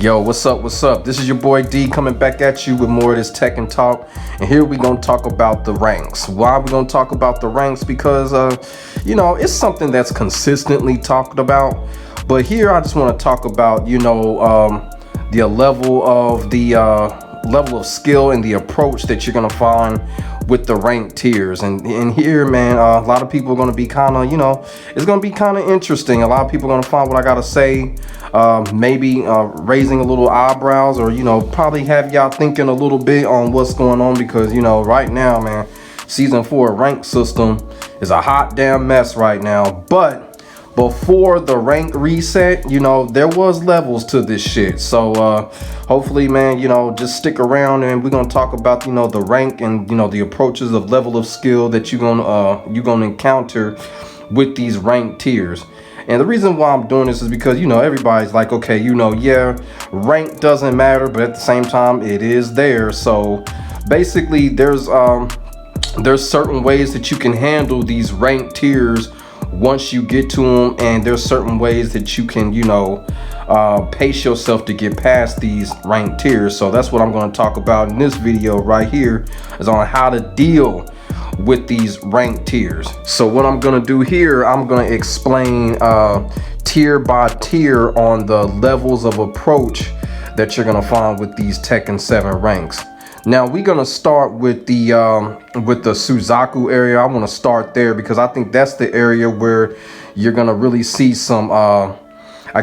Yo, what's up, what's up? This is your boy D coming back at you with more of this Tekken talk. And here we gonna talk about the ranks. Why we gonna talk about the ranks? Because, it's something that's consistently talked about. But here I just want to talk about, the level of skill and the approach that you're gonna find with the ranked tiers. And here, man, a lot of people are gonna be kind of, it's gonna be kind of interesting. A lot of people are gonna find what I gotta say, maybe raising a little eyebrows, or probably have y'all thinking a little bit on what's going on, because right now, man, season 4 rank system is a hot damn mess right now. But before the rank reset, there was levels to this shit. So hopefully, man, just stick around, and we're gonna talk about the rank and the approaches of level of skill that you're gonna encounter with these ranked tiers. And the reason why I'm doing this is because everybody's like, okay, yeah, rank doesn't matter, but at the same time it is there. So basically there's certain ways that you can handle these ranked tiers once you get to them, and there's certain ways that you can pace yourself to get past these ranked tiers. So that's what I'm going to talk about in this video right here, is on how to deal with these ranked tiers. So what I'm going to do here, I'm going to explain tier by tier on the levels of approach that you're going to find with these Tekken 7 ranks. Now we're gonna start with the Suzaku area. I want to start there because I think that's the area where you're gonna really see some I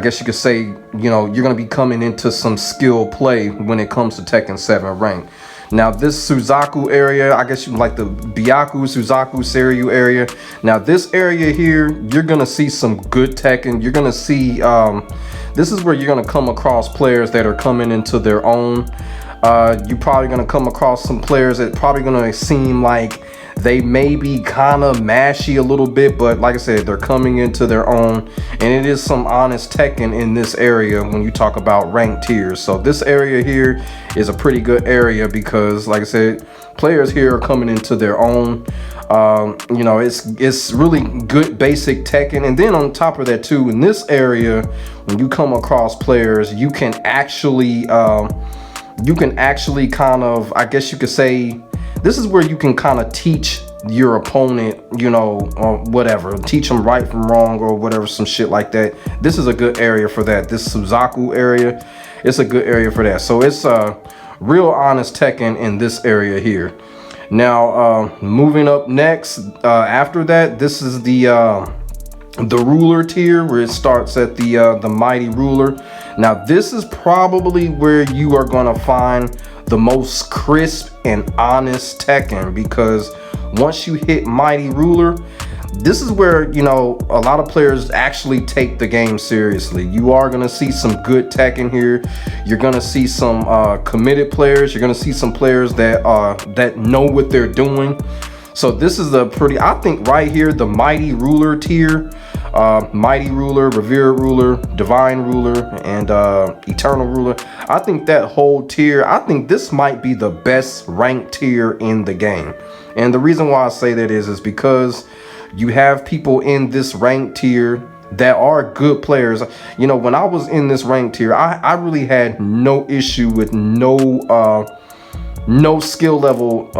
guess you could say you're gonna be coming into some skill play when it comes to Tekken 7 rank. Now this Suzaku area, I guess you like the Byaku, Suzaku, Seiryu area. Now this area here, you're gonna see some good Tekken. You're gonna see this is where you're gonna come across players that are coming into their own. You're probably gonna come across some players that probably gonna seem like they may be kind of mashy a little bit, but like I said, they're coming into their own, and it is some honest Tekken in this area when you talk about ranked tiers. So this area here is a pretty good area because, like I said, players here are coming into their own. It's really good basic Tekken, and then on top of that too, in this area, when you come across players, you can actually kind of, I guess you could say, this is where you can kind of teach your opponent, or whatever, teach them right from wrong or whatever, some shit like that. This is a good area for that. This Suzaku area, it's a good area for that. So it's a real honest Tekken in this area here. Now, moving up next, after that, this is the ruler tier, where it starts at the mighty ruler. Now this is probably where you are gonna find the most crisp and honest Tekken, because once you hit mighty ruler, this is where a lot of players actually take the game seriously. You are gonna see some good Tekken here. You're gonna see some committed players. You're gonna see some players that know what they're doing. So this is I think right here, the mighty ruler tier, mighty ruler, revered ruler, divine ruler, and eternal ruler. I think that whole tier, I think this might be the best ranked tier in the game. And the reason why I say that is because you have people in this ranked tier that are good players. When I was in this ranked tier, I really had no issue with no skill level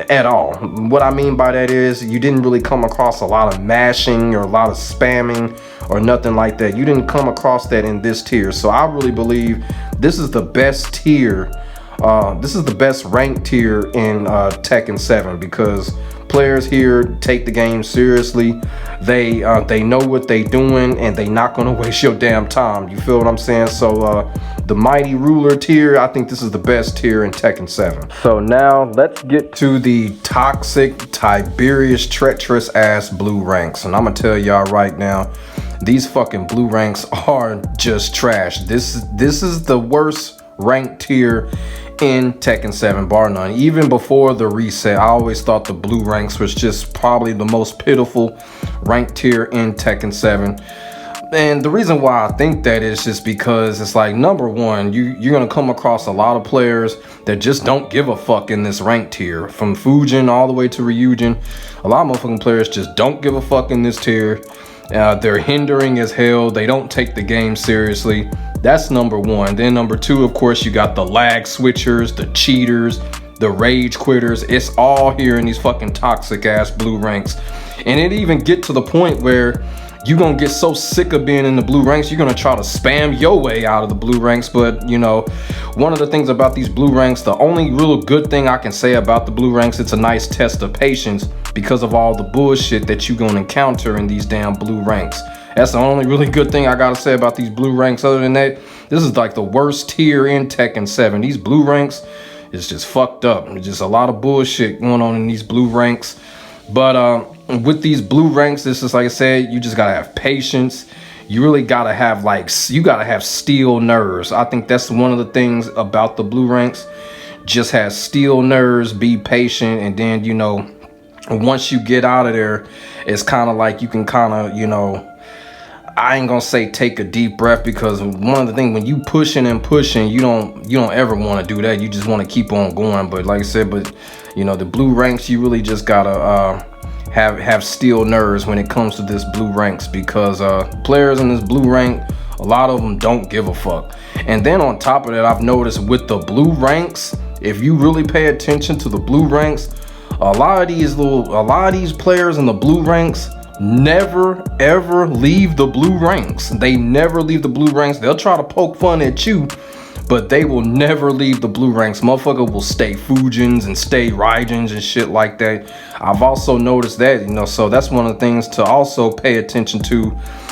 at all. What I mean by that is you didn't really come across a lot of mashing or a lot of spamming or nothing like that. You didn't come across that in this tier. So I really believe this is the best tier. This is the best ranked tier in Tekken 7, because players here take the game seriously. They know what they doing, and they not gonna waste your damn time. You feel what I'm saying? So the mighty ruler tier, I think this is the best tier in Tekken 7. So now let's get to the toxic, Tiberius, treacherous ass blue ranks. And I'm gonna tell y'all right now, these fucking blue ranks are just trash. This is the worst ranked tier in Tekken 7, bar none. Even before the reset, I always thought the blue ranks was just probably the most pitiful ranked tier in Tekken 7. And the reason why I think that is just because it's like, number one, you're gonna come across a lot of players that just don't give a fuck in this ranked tier. From Fujin all the way to Ryujin, a lot of motherfucking players just don't give a fuck in this tier. They're hindering as hell. They don't take the game seriously. That's number one. Then number two, of course, you got the lag switchers, the cheaters, the rage quitters. It's all here in these fucking toxic ass blue ranks. And it even get to the point where you're gonna get so sick of being in the blue ranks, you're gonna try to spam your way out of the blue ranks. But you know, one of the things about these blue ranks, the only real good thing I can say about the blue ranks, it's a nice test of patience because of all the bullshit that you're gonna encounter in these damn blue ranks. That's the only really good thing I gotta say about these blue ranks. Other than that, this is like the worst tier in Tekken 7. These blue ranks is just fucked up. There's just a lot of bullshit going on in these blue ranks. But with these blue ranks, this is like I said, you just gotta have patience. You really gotta have you gotta have steel nerves. I think that's one of the things about the blue ranks. Just have steel nerves, be patient, and then, you know, once you get out of there, it's kind of like you can kind of, you know, I ain't gonna say take a deep breath, because one of the things when you pushing, you don't ever want to do that. You just want to keep on going. But like I said, you know, the blue ranks, you really just gotta have steel nerves when it comes to this blue ranks, because players in this blue rank, a lot of them don't give a fuck. And then on top of that, I've noticed with the blue ranks, if you really pay attention to the blue ranks, a lot of these players in the blue ranks never ever leave the blue ranks. They never leave the blue ranks. They'll try to poke fun at you, but they will never leave the blue ranks. Motherfucker will stay Fujins and stay Raijins and shit like that. I've also noticed that, you know, so that's one of the things to also pay attention to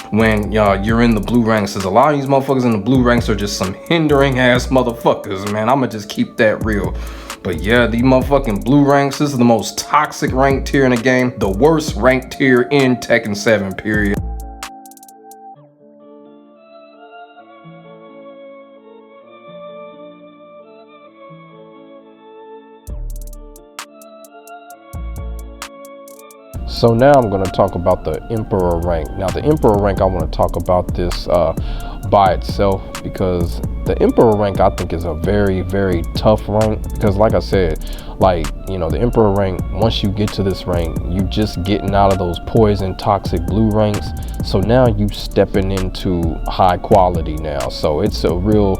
when you're in the blue ranks, is a lot of these motherfuckers in the blue ranks are just some hindering ass motherfuckers, man. I'ma just keep that real. But yeah, these motherfucking blue ranks, this is the most toxic ranked tier in the game, the worst ranked tier in Tekken 7, period. So now I'm going to talk about the Emperor rank. Now the Emperor rank, I want to talk about this by itself, because the Emperor rank I think is a very, very tough rank, because like I said, like, you know, the Emperor rank, once you get to this rank, you just getting out of those poison toxic blue ranks. So now you stepping into high quality now. So it's a real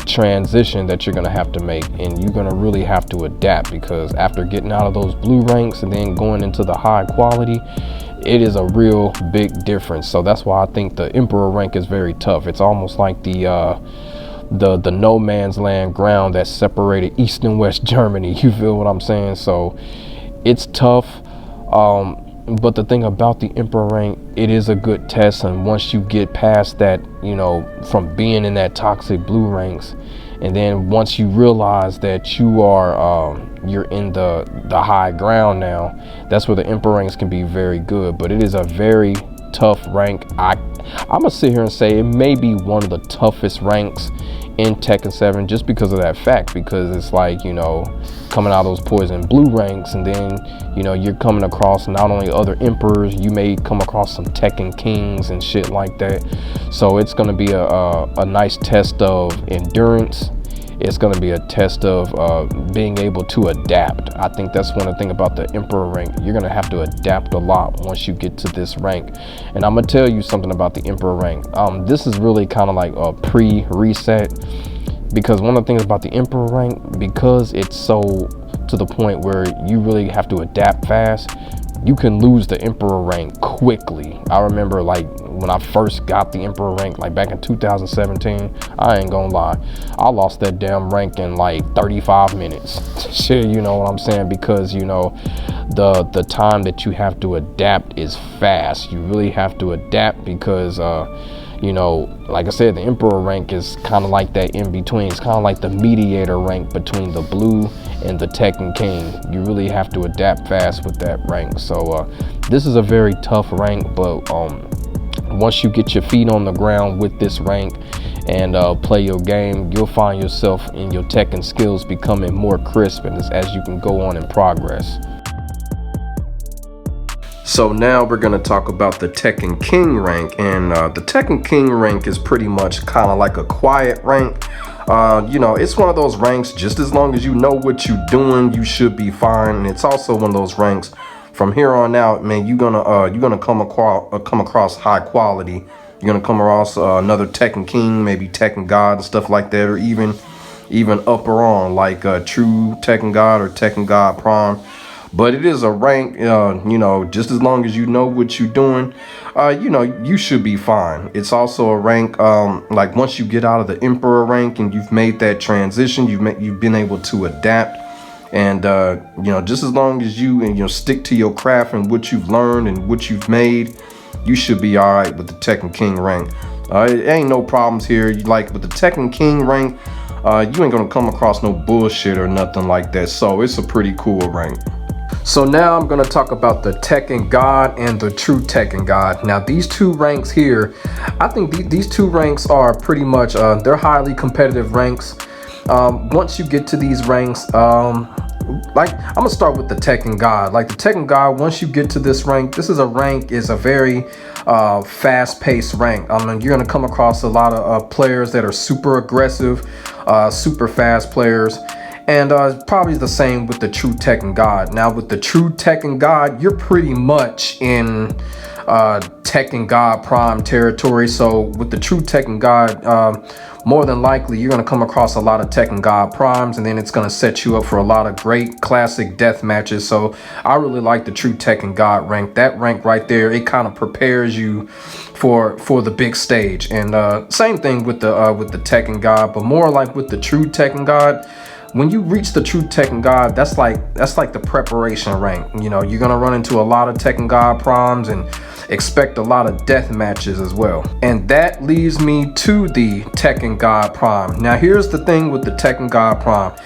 transition that you're gonna have to make, and you're gonna really have to adapt, because after getting out of those blue ranks and then going into the high quality, it is a real big difference. So that's why I think the Emperor rank is very tough. It's almost like the no man's land ground that separated East and West Germany. You feel what I'm saying? So it's tough. But the thing about the Emperor rank, it is a good test. And once you get past that, you know, from being in that toxic blue ranks, and then once you realize that you are you're in the high ground now, that's where the Emperor ranks can be very good. But it is a very tough rank. I'm gonna sit here and say it may be one of the toughest ranks in Tekken 7, just because of that fact, because it's like, you know, coming out of those poison blue ranks, and then, you know, you're coming across not only other emperors, you may come across some Tekken Kings and shit like that. So it's going to be a nice test of endurance. It's going to be a test of being able to adapt. I think that's one of the things about the Emperor rank. You're going to have to adapt a lot once you get to this rank. And I'm going to tell you something about the Emperor rank. This is really kind of like a pre-reset, because one of the things about the Emperor rank, because it's so to the point where you really have to adapt fast, you can lose the Emperor rank quickly. I remember, like, when I first got the Emperor rank, like back in 2017, I ain't gonna lie, I lost that damn rank in like 35 minutes. Shit, you know what I'm saying? Because, you know, the time that you have to adapt is fast. You really have to adapt, because you know, like I said, the Emperor rank is kind of like that in between. It's kind of like the mediator rank between the blue and the Tekken King. You really have to adapt fast with that rank. So this is a very tough rank, but once you get your feet on the ground with this rank and play your game, you'll find yourself in your Tekken skills becoming more crisp, and as you can go on in progress. So now we're going to talk about the Tekken King rank, and the Tekken King rank is pretty much kind of like a quiet rank. You know, it's one of those ranks, just as long as you know what you're doing, you should be fine. And it's also one of those ranks, from here on out, man, you're gonna come across high quality. You're gonna come across another Tekken King, maybe Tekken God and stuff like that, or even upper on like True Tekken God or Tekken God Prime. But it is a rank, you know, just as long as you know what you're doing, you know, you should be fine. It's also a rank, like once you get out of the Emperor rank and you've made that transition, you've been able to adapt. And, you know, just as long as you stick to your craft and what you've learned and what you've made, you should be all right with the Tekken King rank. It ain't no problems here. Like with the Tekken King rank, you ain't gonna come across no bullshit or nothing like that. So it's a pretty cool rank. So now I'm going to talk about the Tekken God and the True Tekken God. Now these two ranks here, I think these two ranks are pretty much, they're highly competitive ranks. Once you get to these ranks, like I'm going to start with the Tekken God. Like the Tekken God, once you get to this rank, this is a very fast-paced rank. I mean, you're going to come across a lot of players that are super aggressive, super fast players. And probably the same with the True Tekken God. Now with the True Tekken God, you're pretty much in Tekken God Prime territory. So with the True Tekken God, more than likely you're going to come across a lot of Tekken God Primes, and then it's going to set you up for a lot of great classic death matches. So I really like the True Tekken God rank. That rank right there, it kind of prepares you for the big stage. And same thing with the Tekken God, but more like with the True Tekken God. When you reach the True Tekken God, that's like the preparation rank. You know, you're gonna run into a lot of Tekken God Primes and expect a lot of death matches as well. And that leads me to the Tekken God Prime. Now here's the thing with the Tekken God Prime.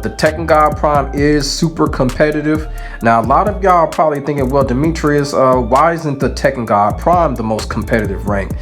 The Tekken God Prime is super competitive. Now a lot of y'all are probably thinking, well, Demetrius, why isn't the Tekken God Prime the most competitive rank?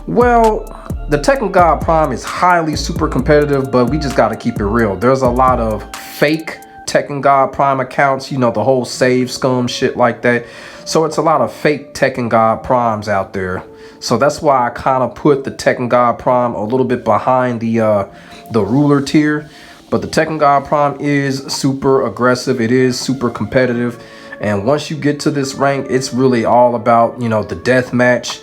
Well, the Tekken God Prime is highly super competitive, but we just got to keep it real. There's a lot of fake Tekken God Prime accounts, you know, the whole save scum shit like that. So it's a lot of fake Tekken God Primes out there. So that's why I kind of put the Tekken God Prime a little bit behind the ruler tier. But the Tekken God Prime is super aggressive. It is super competitive. And once you get to this rank, it's really all about, you know, the death match.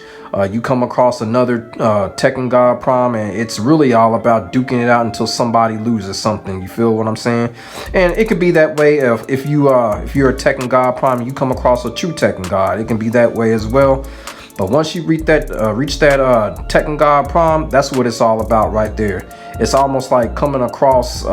You come across another Tekken God Prime, and it's really all about duking it out until somebody loses something. You feel what I'm saying? And it could be that way if you're a Tekken God Prime and you come across a True Tekken God. It can be that way as well. But once you reach that Tekken God Prime, that's what it's all about right there. It's almost like coming across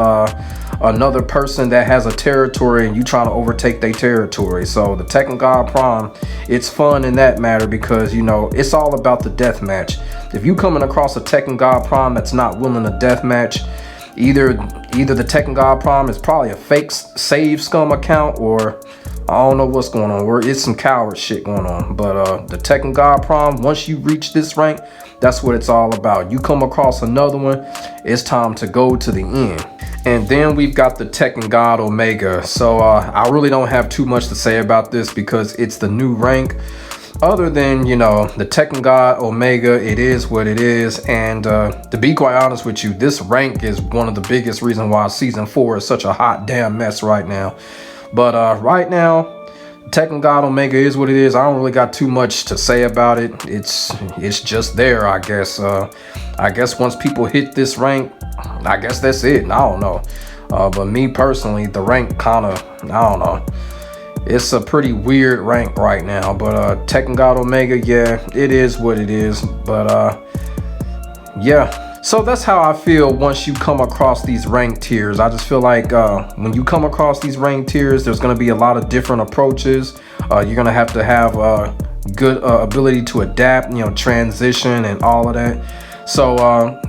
another person that has a territory and you trying to overtake their territory. So the Tekken God Prime, it's fun in that matter because, you know, it's all about the death match. If you coming across a Tekken God Prime that's not willing to death match, either the Tekken God Prime is probably a fake save scum account, or I don't know what's going on. It's some coward shit going on. But the Tekken God Prime, once you reach this rank, that's what it's all about. You come across another one, it's time to go to the end. And then we've got the Tekken God Omega. So I really don't have too much to say about this because it's the new rank. Other than, you know, the Tekken God Omega, it is what it is. And to be quite honest with you, this rank is one of the biggest reasons why Season 4 is such a hot damn mess right now. But right now, Tekken God Omega is what it is. I don't really got too much to say about it. It's just there, I guess. I guess once people hit this rank, I guess that's it. I don't know. But me personally, the rank kind of, I don't know. It's a pretty weird rank right now. But Tekken God Omega, yeah, it is what it is. But yeah. So that's how I feel once you come across these rank tiers. I just feel like when you come across these rank tiers, there's going to be a lot of different approaches. You're going to have good ability to adapt, you know, transition and all of that. So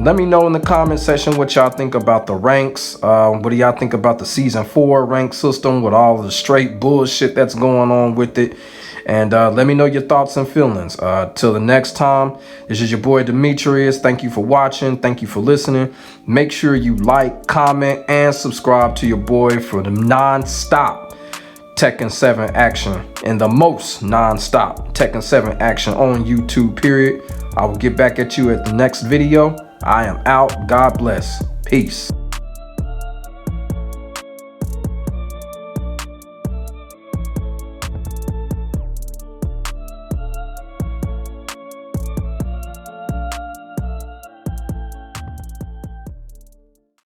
let me know in the comment section what y'all think about the ranks. What do y'all think about the Season 4 rank system with all the straight bullshit that's going on with it? And let me know your thoughts and feelings. Till the next time, this is your boy Demetrius. Thank you for watching. Thank you for listening. Make sure you like, comment, and subscribe to your boy for the non-stop Tekken 7 action and the most non-stop Tekken 7 action on YouTube, period. I will get back at you at the next video. I am out. God bless. Peace.